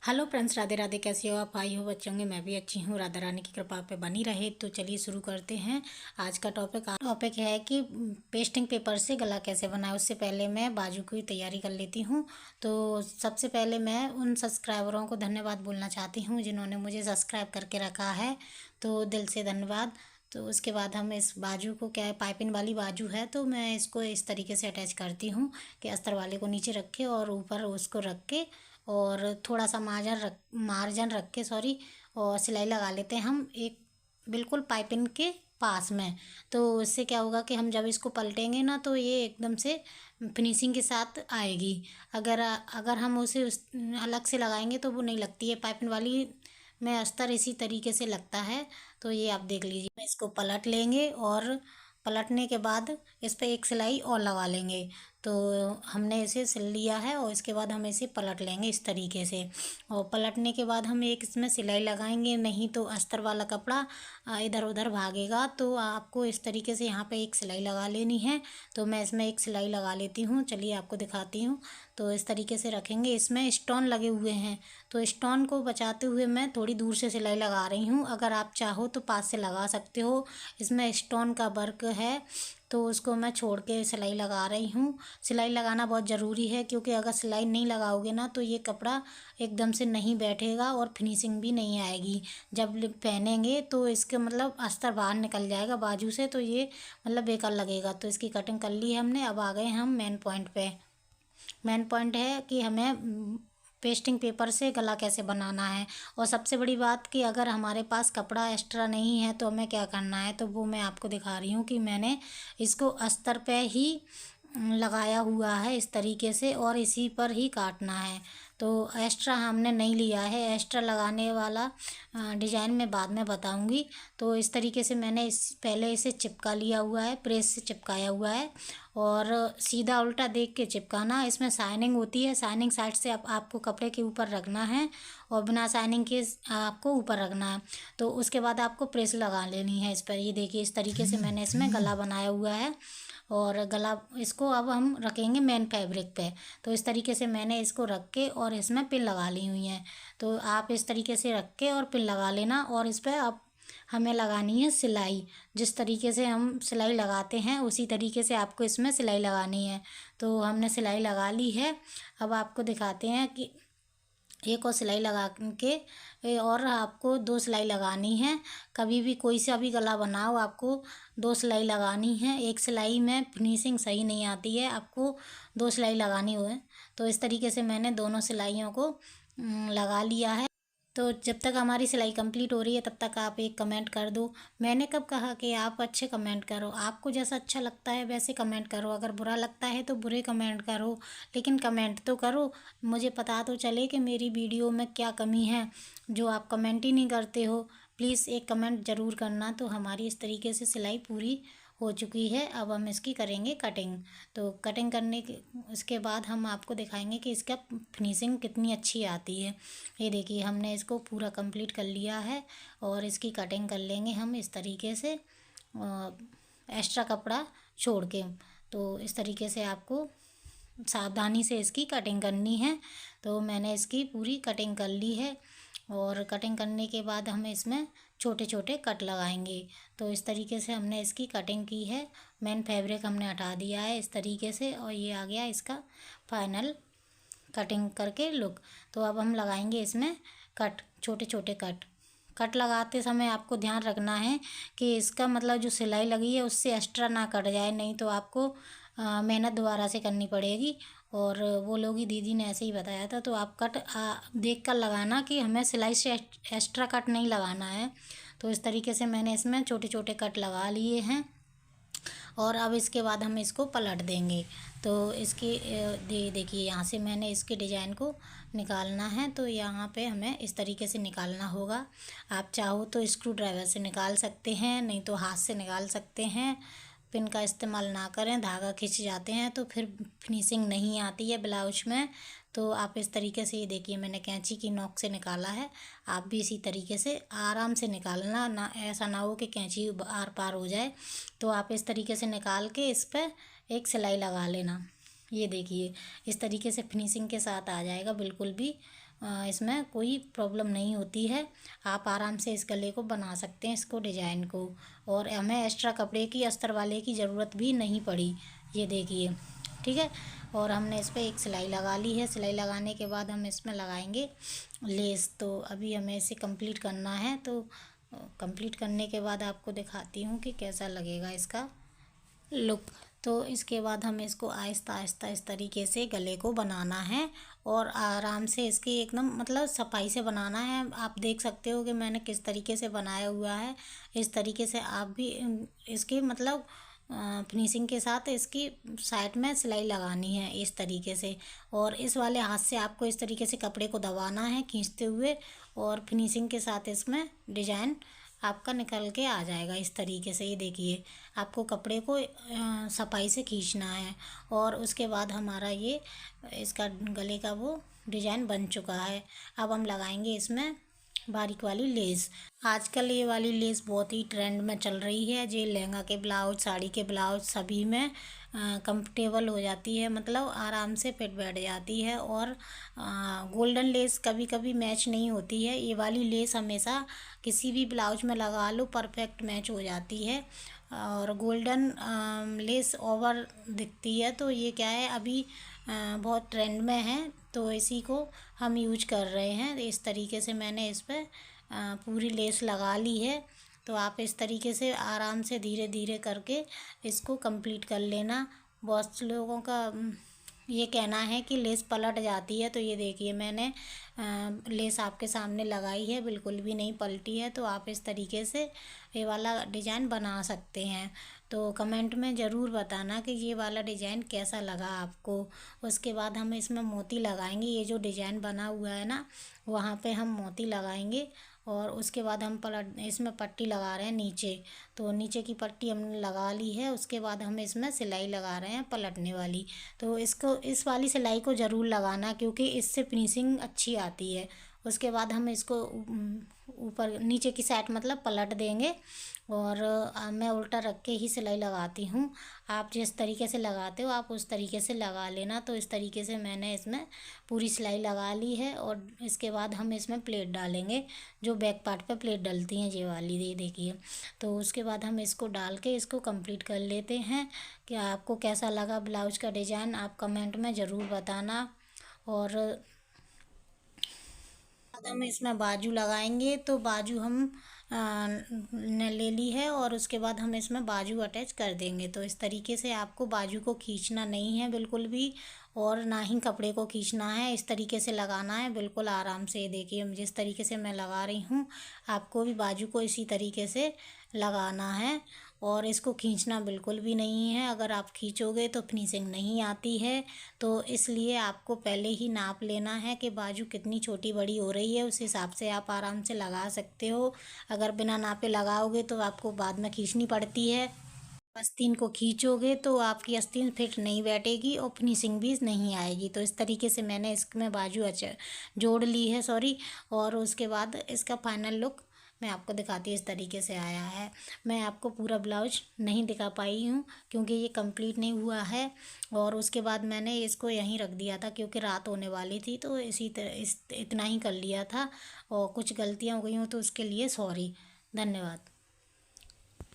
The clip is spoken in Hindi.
Hello friends, Radhe Radhe. कैसे हो आप? आई हो बच्चों होंगे, मैं भी अच्छी हूँ। राधा रानी की कृपा पे बनी रहे। तो चलिए शुरू करते हैं। आज का टॉपिक है कि पेस्टिंग पेपर से गला कैसे बनाए। उससे पहले मैं बाजू की तैयारी कर लेती हूँ। तो सबसे पहले मैं उन सब्सक्राइबरों को धन्यवाद बोलना चाहती हूँ जिन्होंने मुझे सब्सक्राइब करके रखा है, तो दिल से धन्यवाद। तो उसके बाद हम इस बाजू को, क्या है, पाइपिंग वाली बाजू है, तो मैं इसको इस तरीके से अटैच करती हूँ कि अस्तर वाले को नीचे रखे और ऊपर उसको रख के और थोड़ा सा मार्जिन रख के, सॉरी, और सिलाई लगा लेते हैं हम एक बिल्कुल पाइपिंग के पास में। तो इससे क्या होगा कि हम जब इसको पलटेंगे ना, तो ये एकदम से फिनिशिंग के साथ आएगी। अगर अगर हम उसे अलग से लगाएंगे तो वो नहीं लगती है। पाइपिंग वाली में अस्तर इसी तरीके से लगता है। तो ये आप देख लीजिए। इसको पलट लेंगे और पलटने के बाद इस पर एक सिलाई और लगा लेंगे। तो हमने इसे सिल लिया है और इसके बाद हम इसे पलट लेंगे इस तरीके से। और पलटने के बाद हम एक इसमें सिलाई लगाएंगे, नहीं तो अस्तर वाला कपड़ा इधर उधर भागेगा। तो आपको इस तरीके से यहाँ पे एक सिलाई लगा लेनी है। तो मैं इसमें एक सिलाई लगा लेती हूँ, चलिए आपको दिखाती हूँ। तो इस तरीके से रखेंगे। इसमें स्टोन लगे हुए हैं, तो स्टोन को बचाते हुए मैं थोड़ी दूर से सिलाई लगा रही हूँ। अगर आप चाहो तो पास से लगा सकते हो। इसमें स्टोन का वर्क है, तो उसको मैं छोड़ के सिलाई लगा रही हूँ। सिलाई लगाना बहुत ज़रूरी है, क्योंकि अगर सिलाई नहीं लगाओगे ना, तो ये कपड़ा एकदम से नहीं बैठेगा और फिनिशिंग भी नहीं आएगी। जब पहनेंगे तो इसके मतलब अस्तर बाहर निकल जाएगा बाजू से, तो ये मतलब बेकार लगेगा। तो इसकी कटिंग कर ली है हमने। अब आ गए हम मेन पॉइंट पे। मेन पॉइंट है कि हमें पेस्टिंग पेपर से गला कैसे बनाना है। और सबसे बड़ी बात कि अगर हमारे पास कपड़ा एक्स्ट्रा नहीं है तो हमें क्या करना है, तो वो मैं आपको दिखा रही हूँ कि मैंने इसको अस्तर पे ही लगाया हुआ है इस तरीके से, और इसी पर ही काटना है। तो एक्स्ट्रा हमने नहीं लिया है। एक्स्ट्रा लगाने वाला डिजाइन मैं बाद में बताऊंगी। तो इस तरीके से मैंने पहले इसे चिपका लिया हुआ है, प्रेस से चिपकाया हुआ है। और सीधा उल्टा देख के चिपकाना। इसमें शाइनिंग होती है, शाइनिंग साइड से आपको कपड़े के ऊपर रखना है और बिना शाइनिंग के आपको ऊपर रखना है। तो उसके बाद आपको प्रेस लगा लेनी है इस पर। ये देखिए, इस तरीके से मैंने इसमें गला बनाया हुआ है। और गला इसको अब हम रखेंगे मेन फैब्रिक पे। तो इस तरीके से मैंने इसको रख के और इसमें पिन लगा ली हुई हैं। तो आप इस तरीके से रख के और पिन लगा लेना। और इस पर अब हमें लगानी है सिलाई। जिस तरीके से हम सिलाई लगाते हैं उसी तरीके से आपको इसमें सिलाई लगानी है। तो हमने सिलाई लगा ली है। अब आपको दिखाते हैं कि एक और सिलाई लगा के और आपको दो सिलाई लगानी है। कभी भी कोई सा भी गला बनाओ, आपको दो सिलाई लगानी है। एक सिलाई में फिनिशिंग सही नहीं आती है, आपको दो सिलाई लगानी हो। तो इस तरीके से मैंने दोनों सिलाइयों को लगा लिया है। तो जब तक हमारी सिलाई कंप्लीट हो रही है तब तक आप एक कमेंट कर दो। मैंने कब कहा कि आप अच्छे कमेंट करो? आपको जैसा अच्छा लगता है वैसे कमेंट करो। अगर बुरा लगता है तो बुरे कमेंट करो, लेकिन कमेंट तो करो। मुझे पता तो चले कि मेरी वीडियो में क्या कमी है, जो आप कमेंट ही नहीं करते हो। प्लीज़ एक कमेंट ज़रूर करना। तो हमारी इस तरीके से सिलाई पूरी हो चुकी है। अब हम इसकी करेंगे कटिंग। तो कटिंग करने के उसके बाद हम आपको दिखाएंगे कि इसका फिनिशिंग कितनी अच्छी आती है। ये देखिए, हमने इसको पूरा कंप्लीट कर लिया है और इसकी कटिंग कर लेंगे हम इस तरीके से, एक्स्ट्रा कपड़ा छोड़ के। तो इस तरीके से आपको सावधानी से इसकी कटिंग करनी है। तो मैंने इसकी पूरी कटिंग कर ली है। और कटिंग करने के बाद हम इसमें छोटे छोटे कट लगाएंगे। तो इस तरीके से हमने इसकी कटिंग की है। मेन फैब्रिक हमने हटा दिया है इस तरीके से, और ये आ गया इसका फाइनल कटिंग करके लुक। तो अब हम लगाएंगे इसमें कट, छोटे छोटे कट। कट लगाते समय आपको ध्यान रखना है कि इसका मतलब जो सिलाई लगी है उससे एक्स्ट्रा ना कट जाए, नहीं तो आपको मेहनत दोबारा से करनी पड़ेगी। और वो लोग ही, दीदी ने ऐसे ही बताया था। तो आप कट देख कर लगाना कि हमें सिलाई से एक्स्ट्रा कट नहीं लगाना है। तो इस तरीके से मैंने इसमें छोटे छोटे कट लगा लिए हैं। और अब इसके बाद हम इसको पलट देंगे। तो इसकी देखिए, यहाँ से मैंने इसके डिज़ाइन को निकालना है। तो यहाँ पे हमें इस तरीके से निकालना होगा। आप चाहो तो स्क्रू ड्राइवर से निकाल सकते हैं, नहीं तो हाथ से निकाल सकते हैं। पिन का इस्तेमाल ना करें, धागा खिंच जाते हैं तो फिर फिनिशिंग नहीं आती है ब्लाउज में। तो आप इस तरीके से, ये देखिए, मैंने कैंची की नोक से निकाला है। आप भी इसी तरीके से आराम से निकालना, ना ऐसा ना हो कि कैंची आर पार हो जाए। तो आप इस तरीके से निकाल के इस पर एक सिलाई लगा लेना। ये देखिए इस तरीके से फिनिशिंग के साथ आ जाएगा, बिल्कुल भी इसमें कोई प्रॉब्लम नहीं होती है। आप आराम से इस गले को बना सकते हैं, इसको डिजाइन को, और हमें एक्स्ट्रा कपड़े की अस्तर वाले की ज़रूरत भी नहीं पड़ी। ये देखिए, ठीक है। और हमने इस पर एक सिलाई लगा ली है। सिलाई लगाने के बाद हम इसमें लगाएंगे लेस। तो अभी हमें इसे कंप्लीट करना है, तो कंप्लीट करने के बाद आपको दिखाती हूँ कि कैसा लगेगा इसका लुक। तो इसके बाद हमें इसको आहिस्ता आहिस्ता इस तरीके से गले को बनाना है, और आराम से इसकी एकदम मतलब सफाई से बनाना है। आप देख सकते हो कि मैंने किस तरीके से बनाया हुआ है। इस तरीके से आप भी इसकी मतलब फिनिशिंग के साथ इसकी साइड में सिलाई लगानी है इस तरीके से, और इस वाले हाथ से आपको इस तरीके से कपड़े को दबाना है खींचते हुए, और फिनिशिंग के साथ इसमें डिजाइन आपका निकल के आ जाएगा इस तरीके से। ये देखिए, आपको कपड़े को सफाई से खींचना है, और उसके बाद हमारा ये इसका गले का वो डिजाइन बन चुका है। अब हम लगाएंगे इसमें बारीक वाली लेस। आजकल ये वाली लेस बहुत ही ट्रेंड में चल रही है। ये लहंगा के ब्लाउज, साड़ी के ब्लाउज सभी में कंफर्टेबल हो जाती है, मतलब आराम से फिट बैठ जाती है। और गोल्डन लेस कभी कभी मैच नहीं होती है, ये वाली लेस हमेशा किसी भी ब्लाउज में लगा लो परफेक्ट मैच हो जाती है। और गोल्डन लेस ओवर दिखती है, तो ये क्या है अभी बहुत ट्रेंड में है, तो इसी को हम यूज कर रहे हैं। इस तरीके से मैंने इस पर पूरी लेस लगा ली है। तो आप इस तरीके से आराम से धीरे धीरे करके इसको कंप्लीट कर लेना। बहुत से लोगों का ये कहना है कि लेस पलट जाती है, तो ये देखिए मैंने लेस आपके सामने लगाई है, बिल्कुल भी नहीं पलटी है। तो आप इस तरीके से ये वाला डिज़ाइन बना सकते हैं। तो कमेंट में ज़रूर बताना कि ये वाला डिज़ाइन कैसा लगा आपको। उसके बाद हम इसमें मोती लगाएंगे। ये जो डिज़ाइन बना हुआ है ना, वहाँ पे हम मोती लगाएंगे, और उसके बाद हम पलट इसमें पट्टी लगा रहे हैं नीचे। तो नीचे की पट्टी हमने लगा ली है। उसके बाद हम इसमें सिलाई लगा रहे हैं पलटने वाली। तो इसको इस वाली सिलाई को ज़रूर लगाना, क्योंकि इससे फिनिशिंग अच्छी आती है। उसके बाद हम इसको ऊपर नीचे की साइड मतलब पलट देंगे, और मैं उल्टा रख के ही सिलाई लगाती हूँ। आप जिस तरीके से लगाते हो आप उस तरीके से लगा लेना। तो इस तरीके से मैंने इसमें पूरी सिलाई लगा ली है, और इसके बाद हम इसमें प्लेट डालेंगे, जो बैक पार्ट पे प्लेट डलती हैं ये वाली, ये देखिए। तो उसके बाद हम इसको डाल के इसको कंप्लीट कर लेते हैं। कि आपको कैसा लगा ब्लाउज का डिज़ाइन आप कमेंट में ज़रूर बताना। और हम इसमें बाजू लगाएंगे, तो बाजू हम ने ले ली है, और उसके बाद हम इसमें बाजू अटैच कर देंगे। तो इस तरीके से आपको बाजू को खींचना नहीं है बिल्कुल भी, और ना ही कपड़े को खींचना है। इस तरीके से लगाना है बिल्कुल आराम से। देखिए जिस तरीके से मैं लगा रही हूँ, आपको भी बाजू को इसी तरीके से लगाना है, और इसको खींचना बिल्कुल भी नहीं है। अगर आप खींचोगे तो फिनिशिंग नहीं आती है। तो इसलिए आपको पहले ही नाप लेना है कि बाजू कितनी छोटी बड़ी हो रही है, उस हिसाब से आप आराम से लगा सकते हो। अगर बिना नापे लगाओगे तो आपको बाद में खींचनी पड़ती है। आस्तीन को खींचोगे तो आपकी आस्तीन फिट नहीं बैठेगी, और फिनिशिंग भी नहीं आएगी। तो इस तरीके से मैंने इसमें बाजू जोड़ ली है, सॉरी। और उसके बाद इसका फाइनल लुक मैं आपको दिखाती हूँ, इस तरीके से आया है। मैं आपको पूरा ब्लाउज नहीं दिखा पाई हूँ, क्योंकि ये कंप्लीट नहीं हुआ है। और उसके बाद मैंने इसको यहीं रख दिया था, क्योंकि रात होने वाली थी, तो इसी तरह इतना ही कर लिया था। और कुछ गलतियाँ हो गई हूँ तो उसके लिए सॉरी। धन्यवाद।